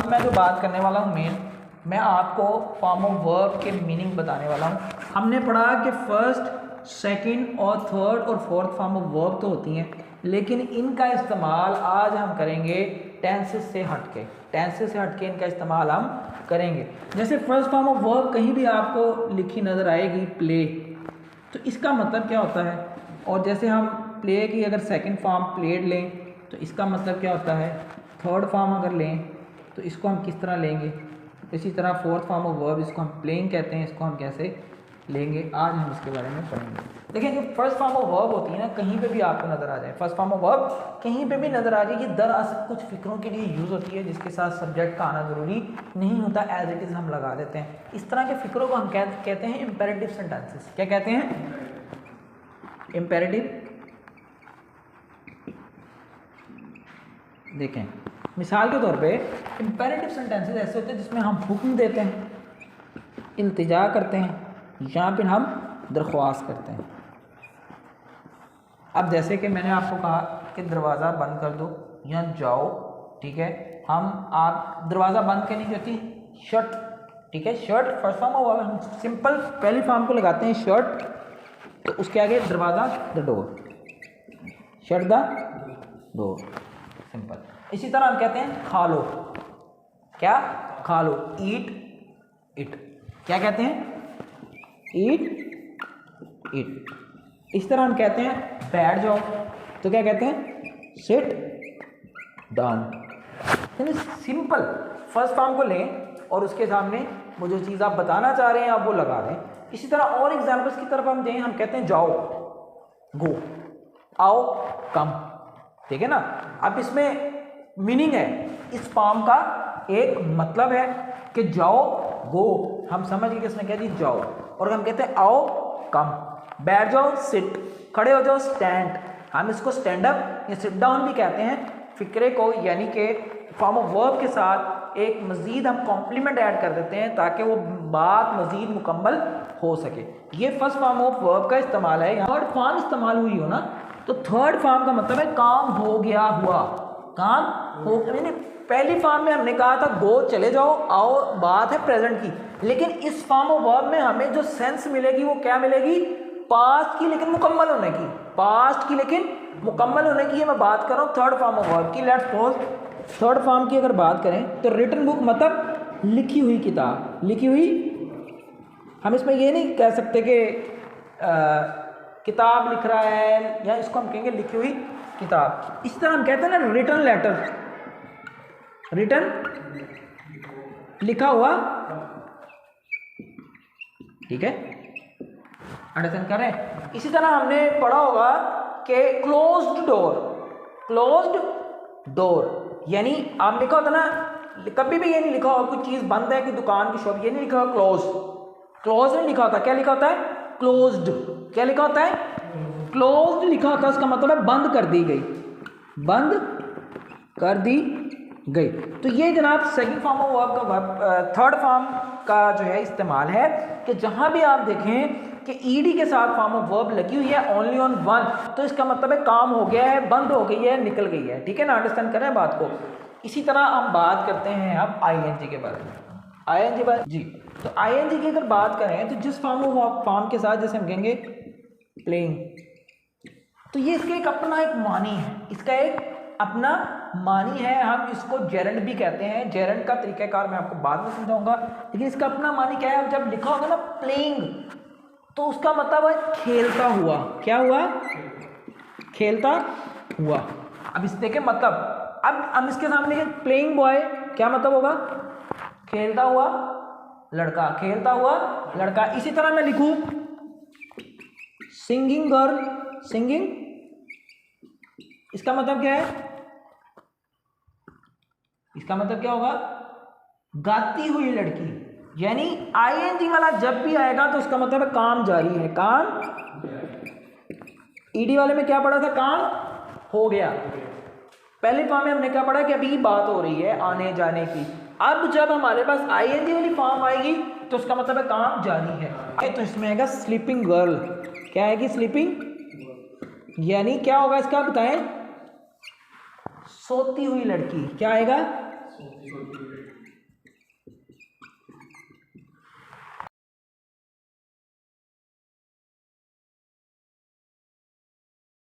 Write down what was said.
अब मैं जो बात करने वाला हूँ मेन, मैं आपको फॉर्म ऑफ वर्ब के मीनिंग बताने वाला हूँ। हमने पढ़ा कि फर्स्ट, सेकंड और थर्ड और फोर्थ फॉर्म ऑफ वर्ब तो होती हैं, लेकिन इनका इस्तेमाल आज हम करेंगे टेंसेस से हटके। टेंसेस से हटके इनका इस्तेमाल हम करेंगे। जैसे फर्स्ट फॉर्म ऑफ वर्ब कहीं भी आपको लिखी नज़र आएगी प्ले, तो इसका मतलब क्या होता है। और जैसे हम प्ले की अगर सेकंड फॉर्म प्लेड लें तो इसका मतलब क्या होता है। थर्ड फॉर्म अगर लें तो इसको हम किस तरह लेंगे। इसी तरह फोर्थ फॉर्म ऑफ वर्ब, इसको हम प्लेइंग कहते हैं, इसको हम कैसे लेंगे, आज हम इसके बारे में पढ़ेंगे। देखिए जो फर्स्ट फॉर्म ऑफ वर्ब होती है ना, कहीं पे भी आपको नज़र आ जाए, फर्स्ट फॉर्म ऑफ वर्ब कहीं पे भी नज़र आ जाए, ये दरअसल कुछ फिक्रों के लिए यूज़ होती है जिसके साथ सब्जेक्ट का आना ज़रूरी नहीं होता, एज इट इज़ हम लगा देते हैं। इस तरह के फिक्रों को हम कहते हैं इम्पेरेटिव सेंटेंसेस। क्या कहते हैं? इम्पेरेटिव। देखें मिसाल के तौर पे इम्पेरेटिव सेंटेंसेस ऐसे होते हैं जिसमें हम हुक्म देते हैं, इल्तिजा करते हैं, या फिर हम दरख्वास्त करते हैं। अब जैसे कि मैंने आपको कहा कि दरवाज़ा बंद कर दो या जाओ, ठीक है, आप दरवाज़ा बंद करनी की होती है शट, ठीक है, शट फर्स्ट फॉर्म ऑफ, हम सिंपल पहली फॉर्म को लगाते हैं शट, तो उसके आगे दरवाज़ा the door, shut the door, simple. इसी तरह हम कहते हैं खा लो, क्या खा लो, ईट इट, क्या कहते हैं? Eat it. इस तरह हम कहते हैं बैठ जाओ, तो क्या कहते हैं? Sit down. यानी सिंपल फर्स्ट फॉर्म को लें और उसके सामने वो जो चीज़ आप बताना चाह रहे हैं आप वो लगा दें। इसी तरह और एग्जाम्पल्स की तरफ हम जाएं, हम कहते हैं जाओ, गो, आओ, कम, ठीक है ना। अब इसमें मीनिंग है, इस फॉर्म का एक मतलब है कि जाओ, गो, हम समझ गए कि इसने क्या जी जाओ, और हम कहते हैं आओ, कम, बैठ जाओ, सिट, खड़े हो जाओ, स्टैंड, हम इसको स्टैंड अप या सिट डाउन भी कहते हैं। फिक्रे को यानी कि फॉर्म ऑफ वर्ब के साथ एक मज़ीद हम कॉम्प्लीमेंट ऐड कर देते हैं ताकि वो बात मज़ीद मुकम्मल हो सके। ये फर्स्ट फॉर्म ऑफ वर्ब का इस्तेमाल है। थर्ड फॉर्म इस्तेमाल हुई हो ना, तो थर्ड फॉर्म का मतलब है काम हो गया, हुआ, काम हो। यानी पहली फॉर्म में हमने कहा था गो, चले जाओ, आओ, बात है प्रेजेंट की, लेकिन इस फॉर्म ऑफ वर्ब में हमें जो सेंस मिलेगी वो क्या मिलेगी? पास्ट की, लेकिन मुकम्मल होने की, पास्ट की लेकिन मुकम्मल होने की। ये मैं बात कर रहा हूँ थर्ड फॉर्म ऑफ वर्ब की। लेट्स सपोज थर्ड फॉर्म की अगर बात करें तो रिटन बुक मतलब लिखी हुई किताब, लिखी हुई। हम इसमें ये नहीं कह सकते कि किताब लिख रहा है, या इसको हम कहेंगे लिखी हुई किताब। इस तरह हम कहते हैं ना रिटन लेटर, रिटन लिखा हुआ, ठीक है, अंडरस्टैंड कर रहे हैं। इसी तरह हमने पढ़ा होगा कि क्लोज्ड डोर, क्लोज्ड डोर यानी आप लिखा होता ना, कभी भी ये नहीं लिखा होगा कोई चीज़ बंद है कि दुकान की शॉप, ये नहीं लिखा होगा क्लोज, क्लोज नहीं लिखा होता, क्या लिखा होता है? क्लोज्ड। क्या लिखा होता है? क्लोज्ड लिखा होता है, उसका मतलब है बंद कर दी गई, बंद कर दी गई। तो ये जनाब सेकंड फॉर्म ऑफ वर्ब का, थर्ड फॉर्म का जो है इस्तेमाल है कि जहां भी आप देखें कि ईडी के साथ फॉर्म ऑफ वर्ब लगी हुई है ओनली ऑन वन, तो इसका मतलब है काम हो गया है, बंद हो गई है, निकल गई है, ठीक है ना। अंडरस्टैंड करें बात को। इसी तरह हम बात करते हैं अब आईएनजी के बारे में। आईएनजी बारे जी, तो आईएनजी की अगर बात करें तो जिस फॉर्म के साथ, जैसे हम कहेंगे प्लेइंग, तो ये इसका एक अपना एक मानी है, इसका एक अपना मानी है। हम इसको जेरेंड भी कहते हैं। जेरेंड का तरीक़ाकार मैं आपको बाद में समझाऊंगा, लेकिन इसका अपना मानी क्या है? जब लिखा होगा ना प्लेइंग, तो उसका मतलब है खेलता हुआ। क्या हुआ? खेलता हुआ। अब इस देखें मतलब, अब हम इसके सामने प्लेइंग बॉय, क्या मतलब होगा? खेलता हुआ लड़का, खेलता हुआ लड़का। इसी तरह मैं लिखूं सिंगिंग गर्ल, सिंगिंग, इसका मतलब क्या है? इसका मतलब क्या होगा? गाती हुई लड़की। यानी आईएनजी वाला जब भी आएगा तो उसका मतलब है काम जारी है, काम। ईडी वाले में क्या पढ़ा था? काम हो गया। पहले फॉर्म में हमने क्या पढ़ा कि अभी बात हो रही है आने जाने की। अब जब हमारे पास आईएनजी वाली फॉर्म आएगी तो उसका मतलब है काम जारी है। तो इसमें आएगा स्लीपिंग गर्ल। क्या आएगी? स्लीपिंग, यानी क्या होगा इसका बताएं? सोती हुई लड़की। क्या आएगा?